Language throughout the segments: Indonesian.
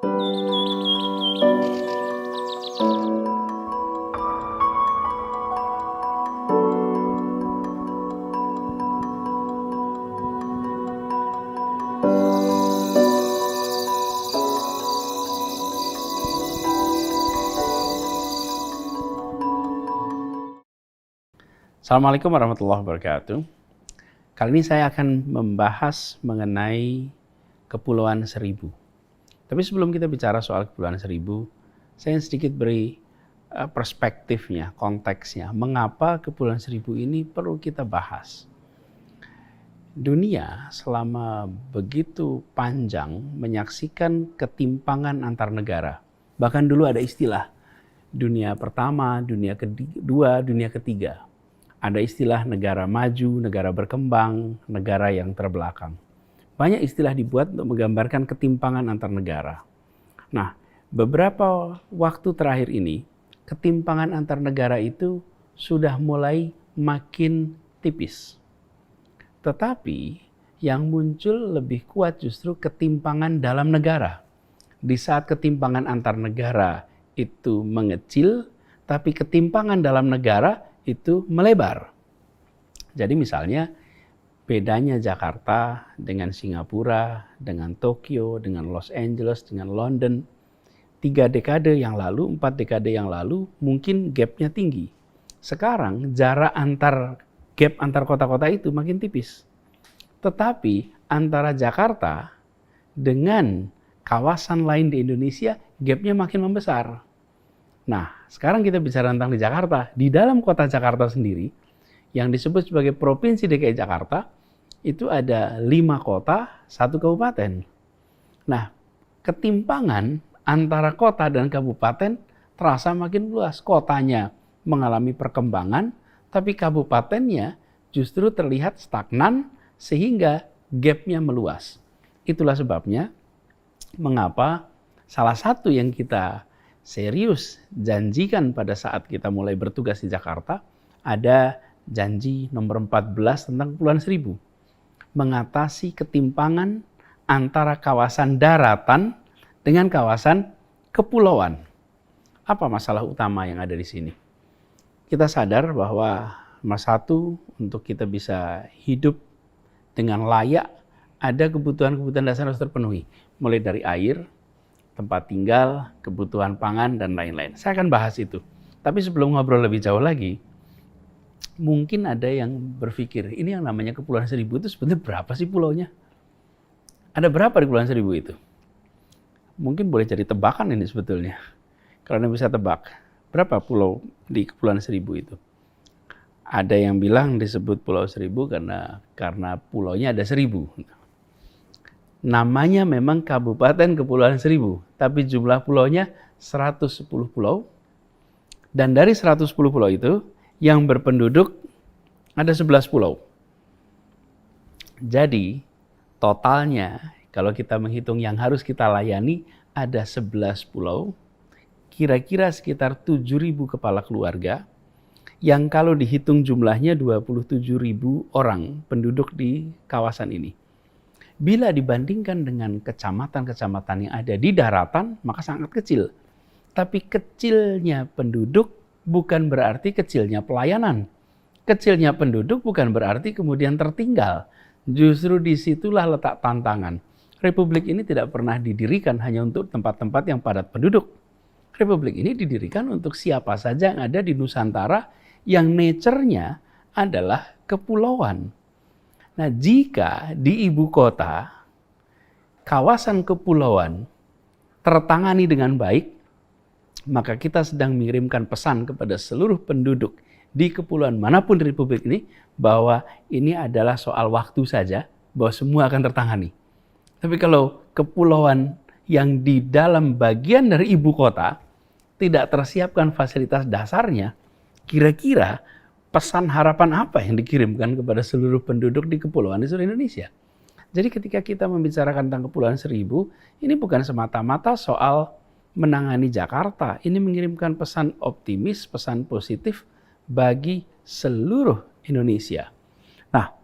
Assalamualaikum warahmatullahi wabarakatuh. Kali ini saya akan membahas mengenai Kepulauan Seribu. Tapi sebelum kita bicara soal Kepulauan Seribu, saya sedikit beri perspektifnya, konteksnya. Mengapa Kepulauan Seribu ini perlu kita bahas? Dunia selama begitu panjang menyaksikan ketimpangan antar negara. Bahkan dulu ada istilah dunia pertama, dunia kedua, dunia ketiga. Ada istilah negara maju, negara berkembang, negara yang terbelakang. Banyak istilah dibuat untuk menggambarkan ketimpangan antar negara. Nah, beberapa waktu terakhir ini, ketimpangan antar negara itu sudah mulai makin tipis. Tetapi yang muncul lebih kuat justru ketimpangan dalam negara. Di saat ketimpangan antar negara itu mengecil, tapi ketimpangan dalam negara itu melebar. Jadi misalnya bedanya Jakarta dengan Singapura, dengan Tokyo, dengan Los Angeles, dengan London, 3 dekade yang lalu, 4 dekade yang lalu mungkin gapnya tinggi. Sekarang jarak gap antar kota-kota itu makin tipis. Tetapi antara Jakarta dengan kawasan lain di Indonesia gapnya makin membesar. Nah, sekarang kita bicara tentang di Jakarta. Di dalam kota Jakarta sendiri, yang disebut sebagai Provinsi DKI Jakarta, itu ada 5 kota, 1 kabupaten. Nah, ketimpangan antara kota dan kabupaten terasa makin luas. Kotanya mengalami perkembangan, tapi kabupatennya justru terlihat stagnan sehingga gapnya meluas. Itulah sebabnya mengapa salah satu yang kita serius janjikan pada saat kita mulai bertugas di Jakarta, ada janji nomor 14 tentang Kepulauan Seribu. Mengatasi ketimpangan antara kawasan daratan dengan kawasan kepulauan. Apa masalah utama yang ada di sini? Kita sadar bahwa nomor 1, untuk kita bisa hidup dengan layak, ada kebutuhan-kebutuhan dasar harus terpenuhi. Mulai dari air, tempat tinggal, kebutuhan pangan, dan lain-lain. Saya akan bahas itu. Tapi sebelum ngobrol lebih jauh lagi, mungkin ada yang berpikir, ini yang namanya Kepulauan Seribu itu sebenarnya berapa sih pulaunya? Ada berapa di Kepulauan Seribu itu? Mungkin boleh jadi tebakan ini sebetulnya. Kalau Anda bisa tebak, berapa pulau di Kepulauan Seribu itu? Ada yang bilang disebut Pulau Seribu karena pulaunya ada 1000. Namanya memang Kabupaten Kepulauan Seribu, tapi jumlah pulaunya 110 pulau. Dan dari 110 pulau itu, yang berpenduduk ada 11 pulau. Jadi, totalnya kalau kita menghitung yang harus kita layani ada 11 pulau, kira-kira sekitar 7.000 kepala keluarga, yang kalau dihitung jumlahnya 27.000 orang penduduk di kawasan ini. Bila dibandingkan dengan kecamatan-kecamatan yang ada di daratan, maka sangat kecil. Tapi kecilnya penduduk bukan berarti kecilnya pelayanan. Kecilnya penduduk bukan berarti kemudian tertinggal. Justru disitulah letak tantangan. Republik ini tidak pernah didirikan hanya untuk tempat-tempat yang padat penduduk. Republik ini didirikan untuk siapa saja yang ada di Nusantara yang nature-nya adalah kepulauan. Nah, jika di ibu kota, kawasan kepulauan tertangani dengan baik, maka kita sedang mengirimkan pesan kepada seluruh penduduk di kepulauan manapun di Republik ini, bahwa ini adalah soal waktu saja, bahwa semua akan tertangani. Tapi kalau kepulauan yang di dalam bagian dari ibu kota tidak tersiapkan fasilitas dasarnya, kira-kira pesan harapan apa yang dikirimkan kepada seluruh penduduk di kepulauan di seluruh Indonesia? Jadi ketika kita membicarakan tentang Kepulauan Seribu, ini bukan semata-mata soal menangani Jakarta. Ini mengirimkan pesan optimis, pesan positif bagi seluruh Indonesia. Nah,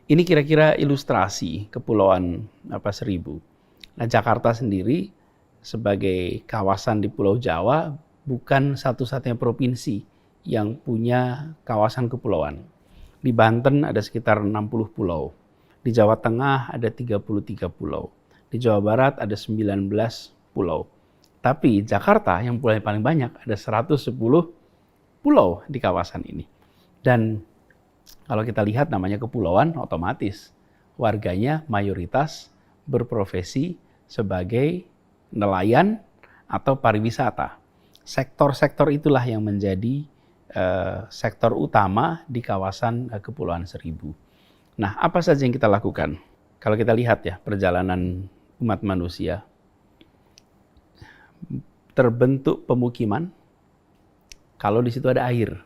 ini kira-kira ilustrasi Kepulauan Seribu. Nah, Jakarta sendiri sebagai kawasan di Pulau Jawa bukan satu-satunya provinsi yang punya kawasan kepulauan. Di Banten ada sekitar 60 pulau. Di Jawa Tengah ada 33 pulau. Di Jawa Barat ada 19 pulau. Tapi Jakarta yang paling banyak ada 110 pulau di kawasan ini. Dan kalau kita lihat namanya kepulauan, otomatis warganya mayoritas berprofesi sebagai nelayan atau pariwisata. Sektor-sektor itulah yang menjadi sektor utama di kawasan Kepulauan Seribu. Nah, apa saja yang kita lakukan? Kalau kita lihat ya perjalanan umat manusia, terbentuk pemukiman kalau di situ ada air.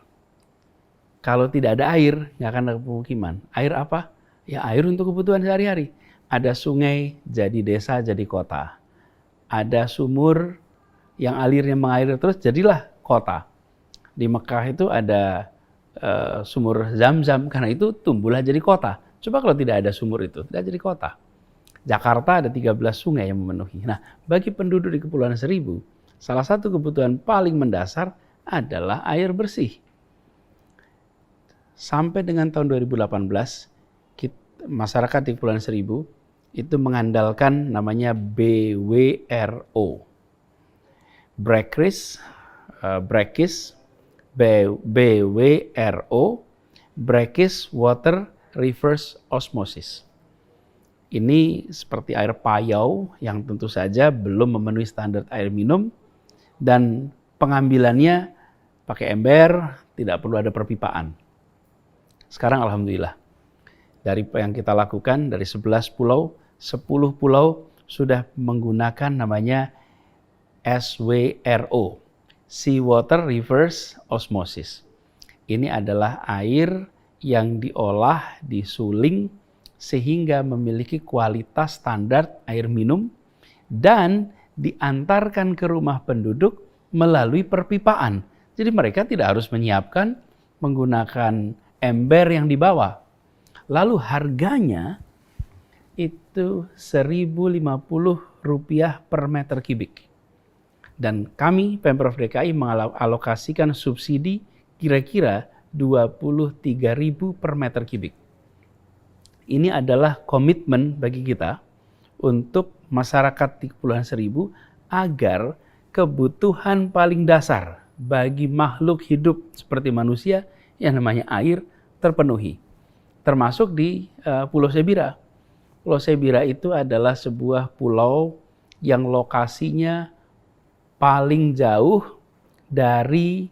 Kalau tidak ada air, nggak akan ada pemukiman. Air apa? Ya air untuk kebutuhan sehari-hari. Ada sungai, jadi desa, jadi kota. Ada sumur yang alirnya mengalir terus, jadilah kota. Di Mekah itu ada sumur Zam-Zam, karena itu tumbuhlah jadi kota. Coba kalau tidak ada sumur itu, tidak jadi kota. Jakarta ada 13 sungai yang memenuhi. Nah, bagi penduduk di Kepulauan Seribu, salah satu kebutuhan paling mendasar adalah air bersih. Sampai dengan tahun 2018, masyarakat di Kepulauan Seribu itu mengandalkan namanya BWRO. BWRO, Brackish Water Reverse Osmosis. Ini seperti air payau yang tentu saja belum memenuhi standar air minum dan pengambilannya pakai ember, tidak perlu ada perpipaan. Sekarang alhamdulillah dari yang kita lakukan dari 11 pulau, 10 pulau sudah menggunakan namanya SWRO, Seawater Reverse Osmosis. Ini adalah air yang diolah, disuling sehingga memiliki kualitas standar air minum dan diantarkan ke rumah penduduk melalui perpipaan. Jadi mereka tidak harus menyiapkan menggunakan ember yang dibawa. Lalu harganya itu Rp1.050 per meter kubik. Dan kami Pemprov DKI mengalokasikan subsidi kira-kira Rp23.000 per meter kubik. Ini adalah komitmen bagi kita untuk masyarakat di Kepulauan Seribu agar kebutuhan paling dasar bagi makhluk hidup seperti manusia yang namanya air terpenuhi. Termasuk di Pulau Sebira. Pulau Sebira itu adalah sebuah pulau yang lokasinya paling jauh dari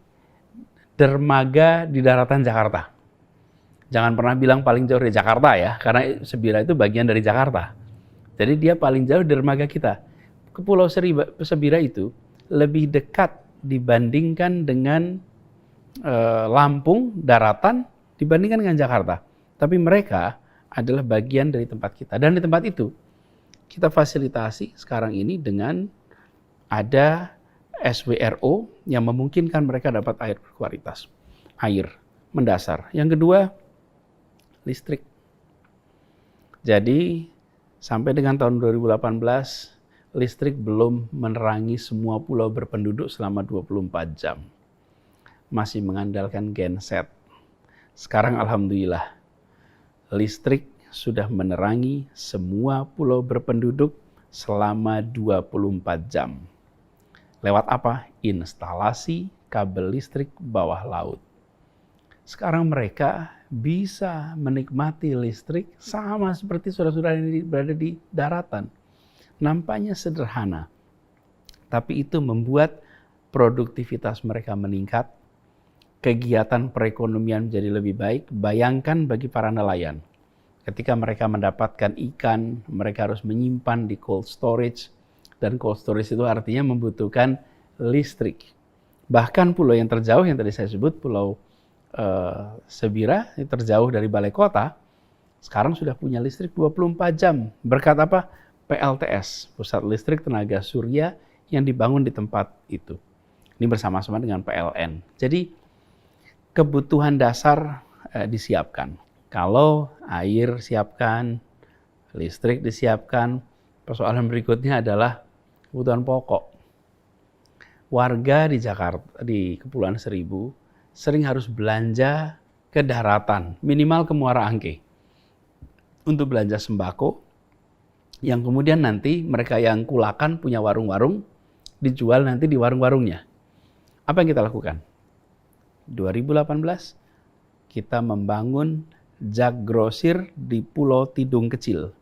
dermaga di daratan Jakarta. Jangan pernah bilang paling jauh dari Jakarta ya, karena Sebira itu bagian dari Jakarta. Jadi dia paling jauh dermaga kita. Ke Pulau Sebira itu lebih dekat dibandingkan dengan Lampung, daratan, dibandingkan dengan Jakarta. Tapi mereka adalah bagian dari tempat kita. Dan di tempat itu kita fasilitasi sekarang ini dengan ada SWRO yang memungkinkan mereka dapat air berkualitas. Air mendasar. Yang kedua, listrik. Jadi sampai dengan tahun 2018, listrik belum menerangi semua pulau berpenduduk selama 24 jam. Masih mengandalkan genset. Sekarang alhamdulillah, listrik sudah menerangi semua pulau berpenduduk selama 24 jam. Lewat apa? Instalasi kabel listrik bawah laut. Sekarang mereka bisa menikmati listrik sama seperti saudara-saudara yang berada di daratan. Nampaknya sederhana, tapi itu membuat produktivitas mereka meningkat, kegiatan perekonomian menjadi lebih baik. Bayangkan bagi para nelayan, ketika mereka mendapatkan ikan, mereka harus menyimpan di cold storage, dan cold storage itu artinya membutuhkan listrik. Bahkan pulau yang terjauh yang tadi saya sebut, Pulau Sebira, yang terjauh dari balai kota, sekarang sudah punya listrik 24 jam. Berkat apa? PLTS, Pusat Listrik Tenaga Surya, yang dibangun di tempat itu. Ini bersama-sama dengan PLN. Jadi kebutuhan dasar disiapkan. Kalau air siapkan, listrik disiapkan, Persoalan berikutnya adalah kebutuhan pokok. Warga di Jakarta, di Kepulauan Seribu, sering harus belanja ke daratan, minimal ke Muara Angke, untuk belanja sembako, yang kemudian nanti mereka yang kulakan punya warung-warung, dijual nanti di warung-warungnya. Apa yang kita lakukan? 2018, kita membangun Jak Grosir di Pulau Tidung Kecil.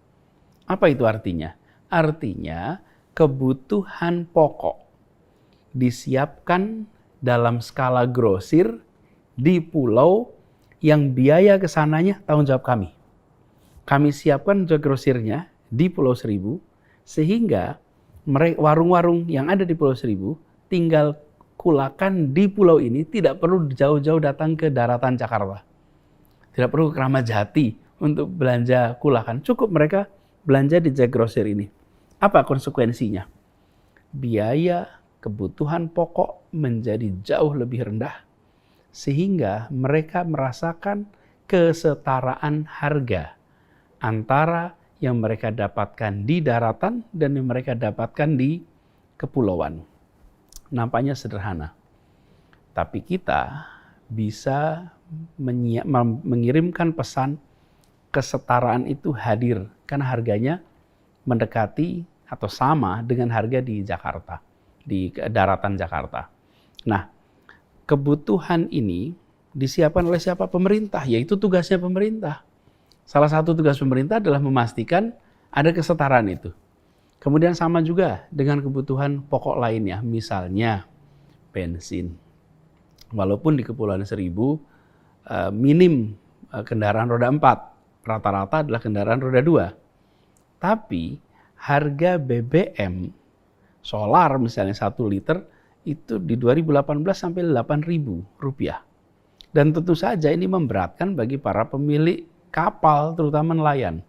Apa itu artinya? Artinya kebutuhan pokok disiapkan dalam skala grosir di pulau yang biaya kesananya tanggung jawab kami. Kami siapkan Jak Grosirnya di Pulau Seribu, sehingga warung-warung yang ada di Pulau Seribu tinggal kulakan di pulau ini, tidak perlu jauh-jauh datang ke daratan Jakarta. Tidak perlu ke Kramat Jati untuk belanja kulakan. Cukup mereka belanja di Jak Grosir ini. Apa konsekuensinya? Biaya kebutuhan pokok menjadi jauh lebih rendah, sehingga mereka merasakan kesetaraan harga antara yang mereka dapatkan di daratan dan yang mereka dapatkan di kepulauan. Nampaknya sederhana, tapi kita bisa mengirimkan pesan kesetaraan itu hadir karena harganya mendekati atau sama dengan harga di Jakarta, di daratan Jakarta. Nah, kebutuhan ini disiapkan oleh siapa? Pemerintah, yaitu tugasnya pemerintah. Salah satu tugas pemerintah adalah memastikan ada kesetaraan itu. Kemudian sama juga dengan kebutuhan pokok lainnya, misalnya bensin. Walaupun di Kepulauan Seribu minim kendaraan roda 4, rata-rata adalah kendaraan roda 2. Tapi harga BBM solar misalnya 1 liter itu di 2018 sampai Rp8.000. Dan tentu saja ini memberatkan bagi para pemilik kapal, terutama nelayan.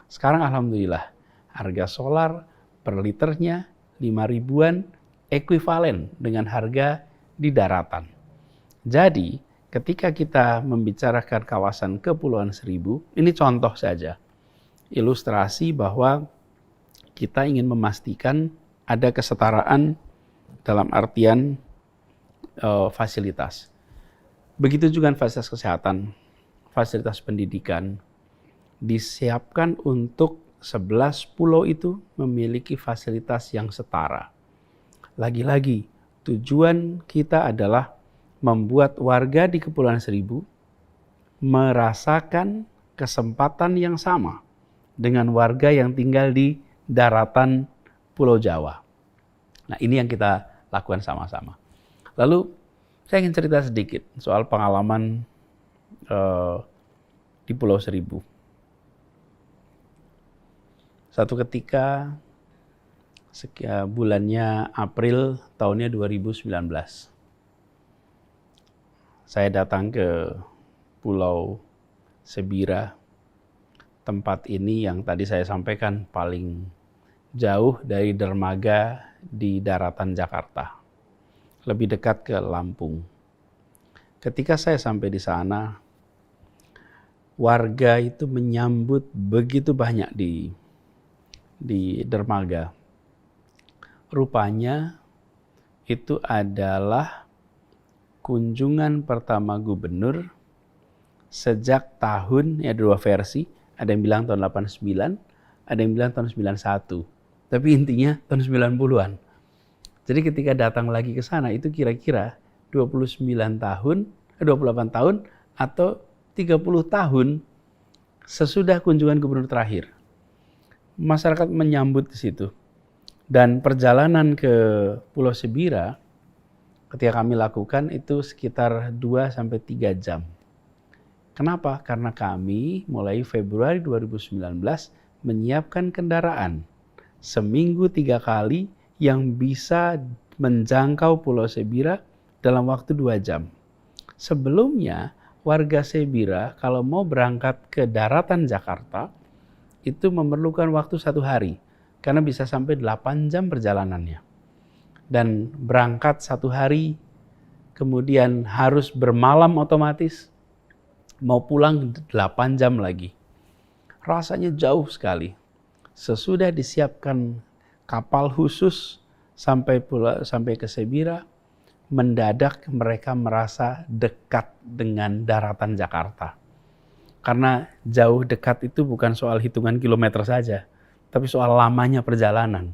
Sekarang alhamdulillah harga solar per liternya 5.000-an, ekuivalen dengan harga di daratan. Jadi ketika kita membicarakan kawasan Kepulauan Seribu, ini contoh saja, ilustrasi bahwa kita ingin memastikan ada kesetaraan dalam artian fasilitas. Begitu juga fasilitas kesehatan, fasilitas pendidikan, disiapkan untuk 11 pulau itu memiliki fasilitas yang setara. Lagi-lagi, tujuan kita adalah membuat warga di Kepulauan Seribu merasakan kesempatan yang sama dengan warga yang tinggal di daratan Pulau Jawa. Nah, ini yang kita lakukan sama-sama. Lalu, saya ingin cerita sedikit soal pengalaman di Pulau Seribu. Satu ketika, bulannya April tahunnya 2019, saya datang ke Pulau Sebira. Tempat ini yang tadi saya sampaikan paling jauh dari dermaga di daratan Jakarta, lebih dekat ke Lampung. Ketika saya sampai di sana, warga itu menyambut begitu banyak di dermaga. Rupanya itu adalah kunjungan pertama gubernur sejak tahun, ya 2 versi, ada yang bilang tahun 89, ada yang bilang tahun 91. Tapi intinya tahun 90-an. Jadi ketika datang lagi ke sana itu kira-kira 28 tahun atau 30 tahun sesudah kunjungan gubernur terakhir. Masyarakat menyambut di situ. Dan perjalanan ke Pulau Sebira ketika kami lakukan itu sekitar 2-3 jam. Kenapa? Karena kami mulai Februari 2019 menyiapkan kendaraan seminggu 3 kali yang bisa menjangkau Pulau Sebira dalam waktu 2 jam. Sebelumnya warga Sebira kalau mau berangkat ke daratan Jakarta itu memerlukan waktu 1 hari karena bisa sampai 8 jam perjalanannya. Dan berangkat 1 hari, kemudian harus bermalam otomatis, mau pulang 8 jam lagi. Rasanya jauh sekali. Sesudah disiapkan kapal khusus sampai ke Sebira, mendadak mereka merasa dekat dengan daratan Jakarta. Karena jauh dekat itu bukan soal hitungan kilometer saja, tapi soal lamanya perjalanan.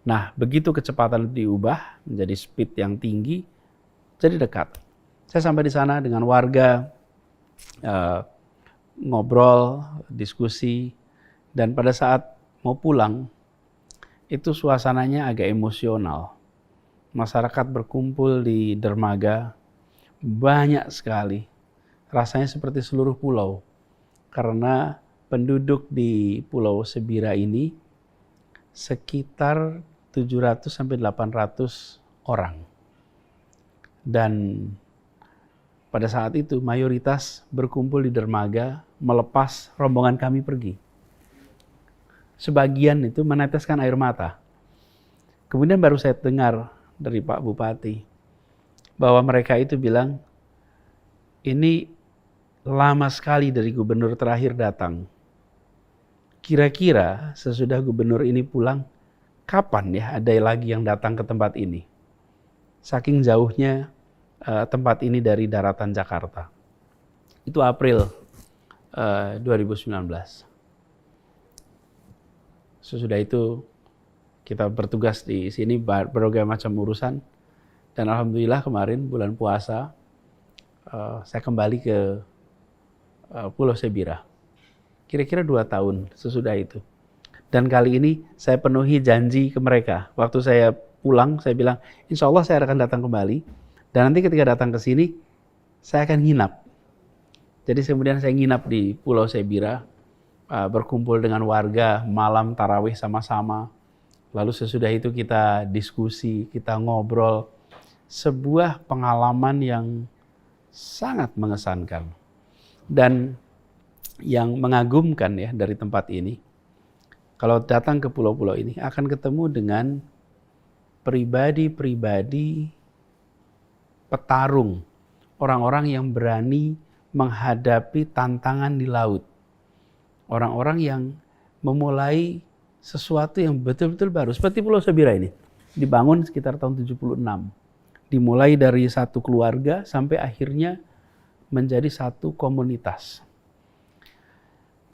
Nah, begitu kecepatan diubah menjadi speed yang tinggi, jadi dekat. Saya sampai di sana dengan warga, ngobrol, diskusi, dan pada saat mau pulang, itu suasananya agak emosional. Masyarakat berkumpul di dermaga, banyak sekali. Rasanya seperti seluruh pulau. Karena penduduk di Pulau Sebira ini sekitar 700-800 orang. Dan pada saat itu mayoritas berkumpul di dermaga melepas rombongan kami pergi. Sebagian itu meneteskan air mata. Kemudian baru saya dengar dari Pak Bupati bahwa mereka itu bilang, ini lama sekali dari gubernur terakhir datang. Kira-kira sesudah gubernur ini pulang, kapan ya ada lagi yang datang ke tempat ini? Saking jauhnya tempat ini dari daratan Jakarta. Itu April 2019. Sesudah itu kita bertugas di sini berbagai macam urusan. Dan alhamdulillah kemarin bulan puasa saya kembali ke Pulau Sebira. Kira-kira 2 tahun sesudah itu. Dan kali ini saya penuhi janji ke mereka. Waktu saya pulang, saya bilang, insya Allah saya akan datang kembali. Dan nanti ketika datang ke sini, saya akan nginap. Jadi kemudian saya nginap di Pulau Sebira, berkumpul dengan warga, malam tarawih sama-sama. Lalu sesudah itu kita diskusi, kita ngobrol. Sebuah pengalaman yang sangat mengesankan. Dan yang mengagumkan ya dari tempat ini, kalau datang ke pulau-pulau ini akan ketemu dengan pribadi-pribadi petarung, orang-orang yang berani menghadapi tantangan di laut. Orang-orang yang memulai sesuatu yang betul-betul baru. Seperti Pulau Sebira ini, dibangun sekitar tahun 76. Dimulai dari satu keluarga sampai akhirnya menjadi satu komunitas.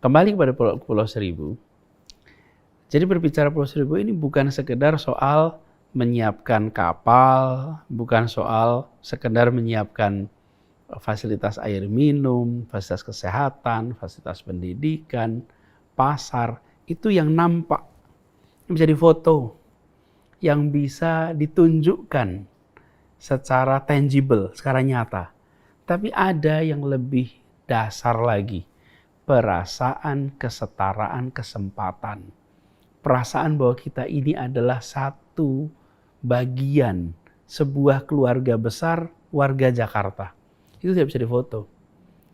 Kembali kepada Pulau Seribu. Jadi berbicara Pulau Seribu ini bukan sekedar soal menyiapkan kapal, bukan soal sekedar menyiapkan fasilitas air minum, fasilitas kesehatan, fasilitas pendidikan, pasar. Itu yang nampak, yang bisa difoto, yang bisa ditunjukkan secara tangible, secara nyata. Tapi ada yang lebih dasar lagi, perasaan kesetaraan kesempatan. Perasaan bahwa kita ini adalah satu bagian sebuah keluarga besar warga Jakarta. Itu tidak bisa difoto.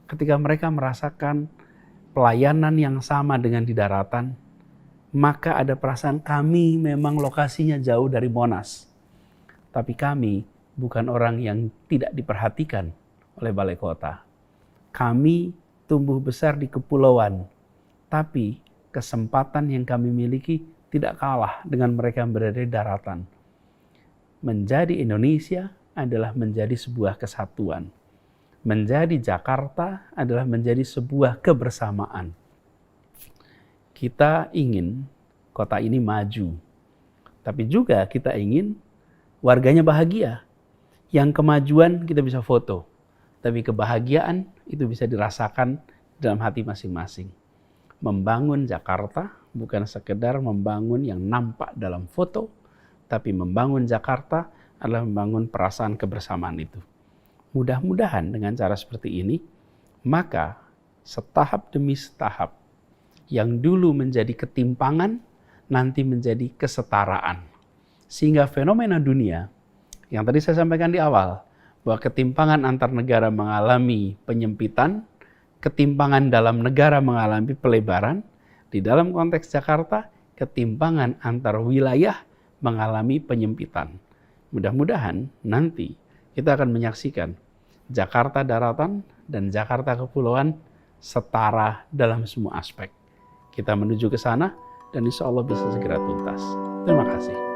Ketika mereka merasakan pelayanan yang sama dengan di daratan, maka ada perasaan kami memang lokasinya jauh dari Monas. Tapi kami bukan orang yang tidak diperhatikan oleh balai kota. Kami tumbuh besar di kepulauan, tapi kesempatan yang kami miliki tidak kalah dengan mereka yang berada di daratan. Menjadi Indonesia adalah menjadi sebuah kesatuan. Menjadi Jakarta adalah menjadi sebuah kebersamaan. Kita ingin kota ini maju, tapi juga kita ingin warganya bahagia. Yang kemajuan kita bisa foto, tapi kebahagiaan itu bisa dirasakan dalam hati masing-masing. Membangun Jakarta bukan sekedar membangun yang nampak dalam foto, tapi membangun Jakarta adalah membangun perasaan kebersamaan itu. Mudah-mudahan dengan cara seperti ini, maka setahap demi setahap, yang dulu menjadi ketimpangan, nanti menjadi kesetaraan. Sehingga fenomena dunia, yang tadi saya sampaikan di awal, bahwa ketimpangan antar negara mengalami penyempitan, ketimpangan dalam negara mengalami pelebaran, di dalam konteks Jakarta, ketimpangan antar wilayah mengalami penyempitan. Mudah-mudahan nanti kita akan menyaksikan Jakarta daratan dan Jakarta kepulauan setara dalam semua aspek. Kita menuju ke sana dan insya Allah bisa segera tuntas. Terima kasih.